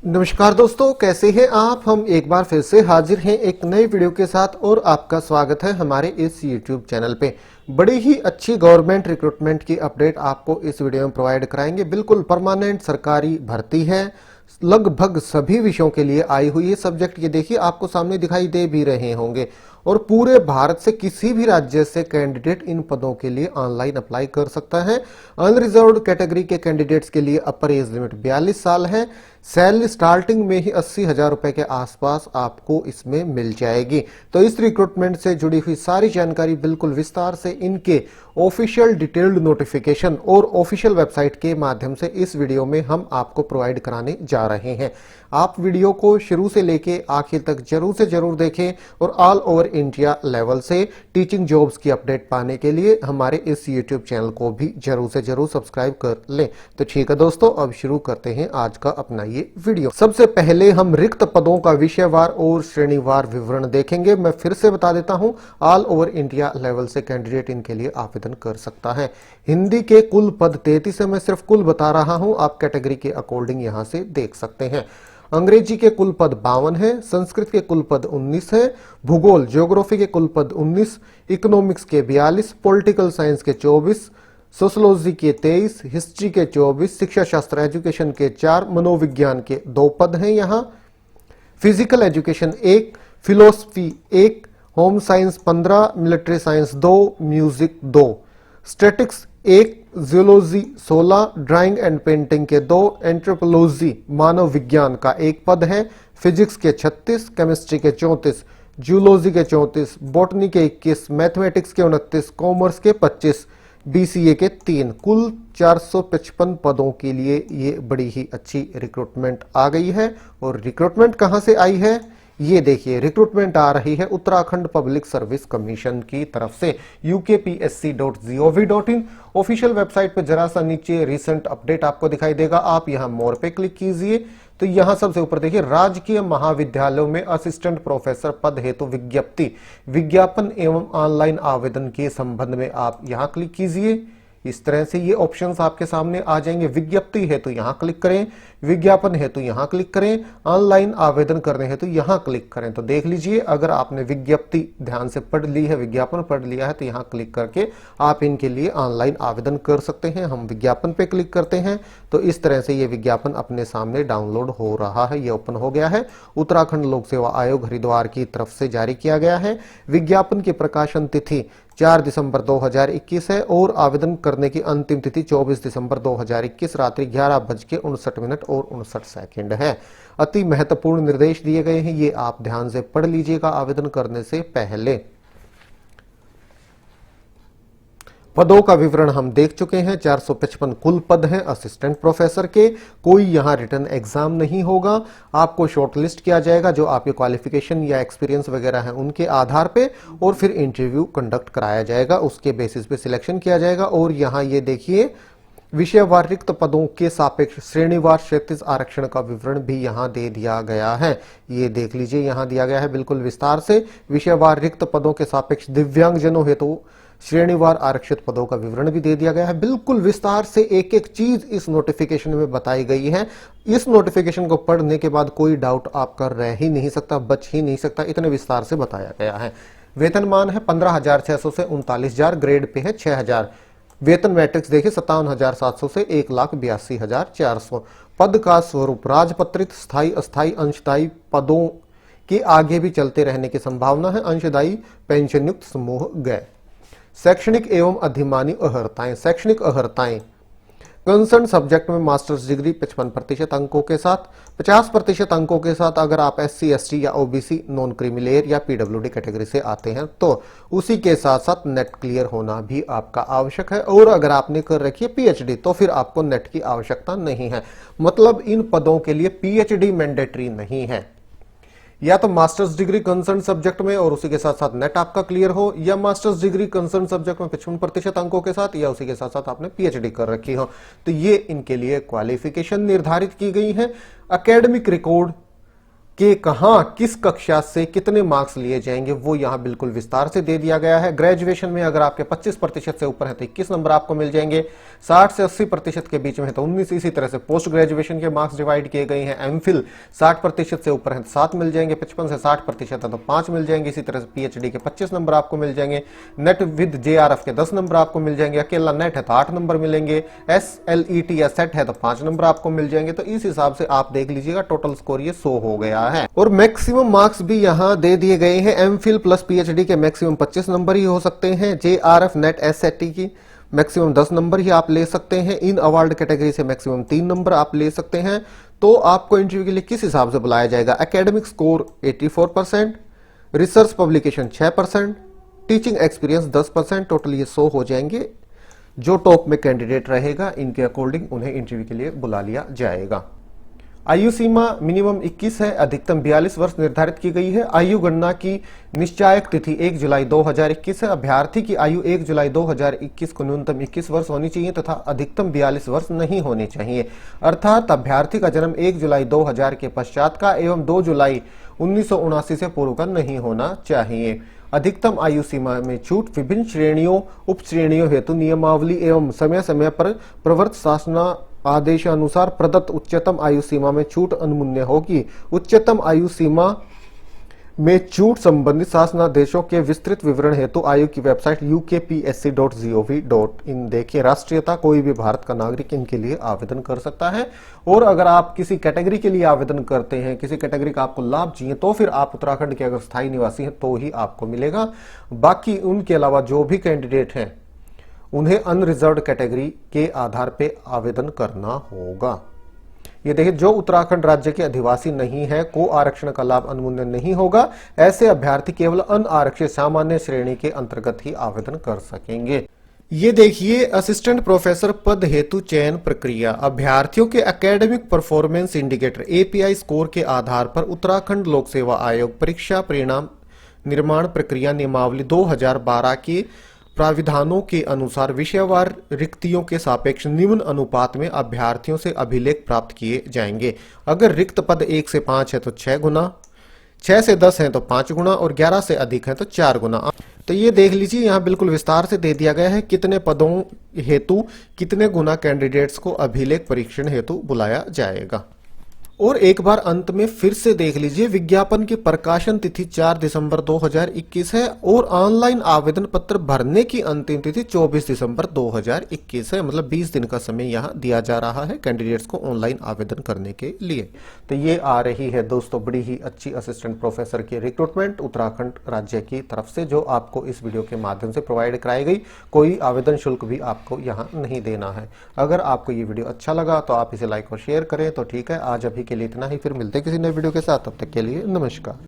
नमस्कार दोस्तों, कैसे हैं आप। हम एक बार फिर से हाजिर हैं एक नई वीडियो के साथ और आपका स्वागत है हमारे इस YouTube चैनल पे। बड़ी ही अच्छी गवर्नमेंट रिक्रूटमेंट की अपडेट आपको इस वीडियो में प्रोवाइड कराएंगे। बिल्कुल परमानेंट सरकारी भर्ती है, लगभग सभी विषयों के लिए आई हुई है। सब्जेक्ट ये देखिए आपको सामने दिखाई दे भी रहे होंगे और पूरे भारत से किसी भी राज्य से कैंडिडेट इन पदों के लिए ऑनलाइन अप्लाई कर सकता है। अनरिजर्व्ड कैटेगरी के कैंडिडेट्स के लिए अपर एज लिमिट 42 साल है। सैलरी स्टार्टिंग में ही 80,000 रुपए के आसपास आपको इसमें मिल जाएगी। तो इस रिक्रूटमेंट से जुड़ी हुई सारी जानकारी बिल्कुल विस्तार से इनके ऑफिशियल डिटेल्ड नोटिफिकेशन और ऑफिशियल वेबसाइट के माध्यम से इस वीडियो में हम आपको प्रोवाइड कराने जा रहे हैं। आप वीडियो को शुरू से लेके आखिर तक जरूर से जरूर देखें और ऑल ओवर इंडिया लेवल से टीचिंग जॉब्स की अपडेट पाने के लिए हमारे इस YouTube चैनल को भी जरूर से जरूर सब्सक्राइब कर लें। तो ठीक है दोस्तों, अब शुरू करते हैं आज का अपना ये वीडियो। सबसे पहले हम रिक्त पदों का विषयवार और श्रेणीवार विवरण देखेंगे। मैं फिर से बता देता हूं, ऑल ओवर इंडिया लेवल से कैंडिडेट इनके लिए आवेदन कर सकता है। हिंदी के कुल पद 33 है, मैं सिर्फ कुल बता रहा हूं, आप कैटेगरी के अकॉर्डिंग यहां से देख सकते हैं। अंग्रेजी के कुल पद 52 है, संस्कृत के कुल पद 19 है, भूगोल ज्योग्राफी के कुल पद 19, इकोनॉमिक्स के 42, पॉलिटिकल साइंस के 24, सोशोलॉजी के 23, हिस्ट्री के 24, शिक्षा शास्त्र एजुकेशन के 4, मनोविज्ञान के 2 पद हैं यहाँ, physical education 1, philosophy 1, home science 15, military science 2, music 2, statics 1, geology 16, drawing and painting के 2, एंथ्रोपोलॉजी मानव विज्ञान का 1 पद है, फिजिक्स के 36, केमिस्ट्री के 34, जूलॉजी के 34, बॉटनी के 21, मैथमेटिक्स के 29, कॉमर्स के 25, BCA के 3, कुल 455 पदों के लिए ये बड़ी ही अच्छी रिक्रूटमेंट आ गई है। और रिक्रूटमेंट कहां से आई है ये देखिए, रिक्रूटमेंट आ रही है उत्तराखंड पब्लिक सर्विस कमीशन की तरफ से। ukpsc.gov.in ऑफिशियल वेबसाइट पे जरा सा नीचे रिसेंट अपडेट आपको दिखाई देगा। आप यहां मोर पे क्लिक कीजिए तो यहां सबसे ऊपर देखिए, राजकीय महाविद्यालयों में असिस्टेंट प्रोफेसर पद हेतु विज्ञप्ति, विज्ञापन एवं ऑनलाइन आवेदन के संबंध में आप यहां क्लिक कीजिए। इस तरह से ये ऑप्शंस आपके सामने आ जाएंगे। विज्ञप्ति है तो यहां क्लिक करें, विज्ञापन है तो यहां क्लिक करें, ऑनलाइन आवेदन करने हैं तो यहां क्लिक करें। तो देख लीजिए, अगर आपने विज्ञप्ति ध्यान से पढ़ ली है, विज्ञापन पढ़ लिया है तो यहां क्लिक करके आप इनके लिए ऑनलाइन आवेदन कर सकते हैं। हम विज्ञापन पे क्लिक करते हैं तो इस तरह से ये विज्ञापन अपने सामने डाउनलोड हो रहा है। ये ओपन हो गया है। उत्तराखंड लोक सेवा आयोग हरिद्वार की तरफ से जारी किया गया है। विज्ञापन की प्रकाशन तिथि 4 दिसंबर 2021 है और आवेदन करने की अंतिम तिथि 24 दिसंबर 2021 रात्रि 11:59 और 59 सेकंड है। अति महत्वपूर्ण निर्देश दिए गए हैं, ये आप ध्यान से पढ़ लीजिएगा आवेदन करने से पहले। पदों का विवरण हम देख चुके हैं। 455 कुल पद हैं असिस्टेंट प्रोफेसर के। कोई यहां रिटन एग्जाम नहीं होगा। आपको शॉर्टलिस्ट किया जाएगा जो आपके क्वालिफिकेशन या एक्सपीरियंस वगैरह है उनके आधार पे, और फिर इंटरव्यू कंडक्ट कराया जाएगा। उसके बेसिस पे सिलेक्शन किया जाएगा। और यहां ये देखिए, विषयवार रिक्त पदों के सापेक्ष श्रेणीवार क्षैतिज आरक्षण का विवरण भी यहां दे दिया गया है। ये देख लीजिए, यहां दिया गया है बिल्कुल विस्तार से। विषयवार रिक्त पदों के सापेक्ष दिव्यांगजनों हेतु श्रेणीवार आरक्षित पदों का विवरण भी दे दिया गया है। बिल्कुल विस्तार से एक एक चीज इस नोटिफिकेशन में बताई गई है। इस नोटिफिकेशन को पढ़ने के बाद कोई डाउट आपका रह ही नहीं सकता, बच ही नहीं सकता, इतने विस्तार से बताया गया है। वेतनमान है 15,600 से 39,000, ग्रेड पे है 6,000। वेतन मैट्रिक्स देखिए 57,700 से 1,82,400। पद का स्वरूप राजपत्रित, स्थायी, अस्थायी, अंशदायी पदों के आगे भी चलते रहने की संभावना है। अंशदायी पेंशन युक्त समूह गए। शैक्षणिक एवं अधिमानी अर्हताएं। शैक्षणिक अर्हताएं कंसर्न सब्जेक्ट में मास्टर्स डिग्री 55% अंकों के साथ, 50% अंकों के साथ अगर आप SC ST या OBC नॉन क्रीमी लेयर या PWD कैटेगरी से आते हैं तो उसी के साथ साथ नेट क्लियर होना भी आपका आवश्यक है। और अगर आपने कर रखी है PhD तो फिर आपको नेट की आवश्यकता नहीं है। मतलब इन पदों के लिए PhD मैंडेटरी नहीं है। या तो मास्टर्स डिग्री कंसर्न सब्जेक्ट में और उसी के साथ साथ नेट आपका क्लियर हो, या मास्टर्स डिग्री कंसर्न सब्जेक्ट में 55% अंकों के साथ, या उसी के साथ साथ आपने PhD कर रखी हो। तो ये इनके लिए क्वालिफिकेशन निर्धारित की गई है। एकेडमिक रिकॉर्ड कि कहां किस कक्षा से कितने मार्क्स लिए जाएंगे वो यहां बिल्कुल विस्तार से दे दिया गया है। ग्रेजुएशन में अगर आपके 25% से ऊपर है तो 21 नंबर आपको मिल जाएंगे, 60 से 80% के बीच में है तो 19, इसी तरह से पोस्ट ग्रेजुएशन के मार्क्स डिवाइड किए गए हैं। एमफिल 60% से ऊपर है तो 7 मिल जाएंगे, 55 से 60% है तो 5 मिल जाएंगे, इसी तरह से पीएचडी के 25 नंबर आपको मिल जाएंगे, नेट विद जेआरएफ के 10 नंबर आपको मिल जाएंगे, अकेला नेट है तो 8 नंबर मिलेंगे, एसएलईटी या सेट है तो 5 नंबर आपको मिल जाएंगे। तो इस हिसाब से आप देख लीजिएगा टोटल स्कोर ये 100 हो गया है। और मैक्सिमम मार्क्स भी यहां दे दिए गए हैं। एमफिल प्लस पीएचडी के मैक्सिमम 25 नंबर ही हो सकते हैं। जेआरएफ नेट एसएटी की मैक्सिमम 10 नंबर ही आप ले सकते हैं। इन अवार्ड कैटेगरी से मैक्सिमम 3 नंबर आप ले सकते हैं। तो आपको इंटरव्यू के लिए किस हिसाब से बुलाया जाएगा? Academic score 84%, research publication 6%, teaching experience 10%, total ये 100 हो जाएंगे। जो टॉप में कैंडिडेट रहेगा इनके अकॉर्डिंग उन्हें इंटरव्यू के लिए बुला लिया जाएगा। आयु सीमा मिनिमम 21 है, अधिकतम 42 वर्ष निर्धारित की गई है। आयु गणना की निश्चायक तिथि 1 जुलाई 2021 है। अभ्यर्थी की आयु 1 जुलाई 2021 को न्यूनतम 21 वर्ष होनी चाहिए तथा अधिकतम 42 वर्ष नहीं होने चाहिए। अर्थात अभ्यर्थी का जन्म 1 जुलाई 2000 के पश्चात का एवं 2 जुलाई 1979 से पूर्व का नहीं होना चाहिए। अधिकतम आयु सीमा में छूट विभिन्न श्रेणियों उप श्रेणियों हेतु नियमावली एवं समय समय पर प्रवर्त शासन आदेशानुसार प्रदत्त उच्चतम आयु सीमा में छूट अनुमन्य होगी। उच्चतम आयु सीमा में छूट संबंधित शासनादेशों के विस्तृत विवरण हेतु आयोग की वेबसाइट ukpsc.gov.in देखिए। राष्ट्रीयता कोई भी भारत का नागरिक इनके लिए आवेदन कर सकता है। और अगर आप किसी कैटेगरी के लिए आवेदन करते हैं, किसी कैटेगरी का आपको लाभ चाहिए, तो फिर आप उत्तराखंड के अगर स्थायी निवासी हैं तो ही आपको मिलेगा। बाकी उनके अलावा जो भी कैंडिडेट हैं उन्हें अनरिजर्व्ड कैटेगरी के आधार पर आवेदन करना होगा। ये देखिए, जो उत्तराखंड राज्य के अधिवासी नहीं है, को आरक्षण का लाभ अनुमोदन नहीं होगा, ऐसे अभ्यर्थी केवल अनारक्षित सामान्य श्रेणी के अंतर्गत ही आवेदन कर सकेंगे। ये देखिए, असिस्टेंट प्रोफेसर पद हेतु चयन प्रक्रिया। अभ्यर्थियों के academic performance indicator API score के आधार पर उत्तराखंड लोक सेवा आयोग परीक्षा परिणाम निर्माण प्रक्रिया नियमावली 2012 के प्राविधानों के अनुसार विषयवार रिक्तियों के सापेक्ष निम्न अनुपात में अभ्यर्थियों से अभिलेख प्राप्त किए जाएंगे। अगर रिक्त पद 1 से 5 है तो 6 गुना, 6 से 10 है तो 5 गुना और 11 से अधिक है तो 4 गुना। तो ये देख लीजिए, यहाँ बिल्कुल विस्तार से दे दिया गया है कितने पदों हेतु कितने गुना कैंडिडेट्स को अभिलेख परीक्षण हेतु बुलाया जाएगा। और एक बार अंत में फिर से देख लीजिए, विज्ञापन की प्रकाशन तिथि 4 दिसंबर 2021 है और ऑनलाइन आवेदन पत्र भरने की अंतिम तिथि 24 दिसंबर 2021 है। मतलब 20 दिन का समय यहाँ दिया जा रहा है कैंडिडेट्स को ऑनलाइन आवेदन करने के लिए। तो ये आ रही है दोस्तों बड़ी ही अच्छी असिस्टेंट प्रोफेसर की रिक्रूटमेंट उत्तराखंड राज्य की तरफ से, जो आपको इस वीडियो के माध्यम से प्रोवाइड कराई गई। कोई आवेदन शुल्क भी आपको यहाँ नहीं देना है। अगर आपको ये वीडियो अच्छा लगा तो आप इसे लाइक और शेयर करें तो ठीक है। आज अभी के लिए इतना ही, फिर मिलते हैं किसी नए वीडियो के साथ। तब तक के लिए नमस्कार।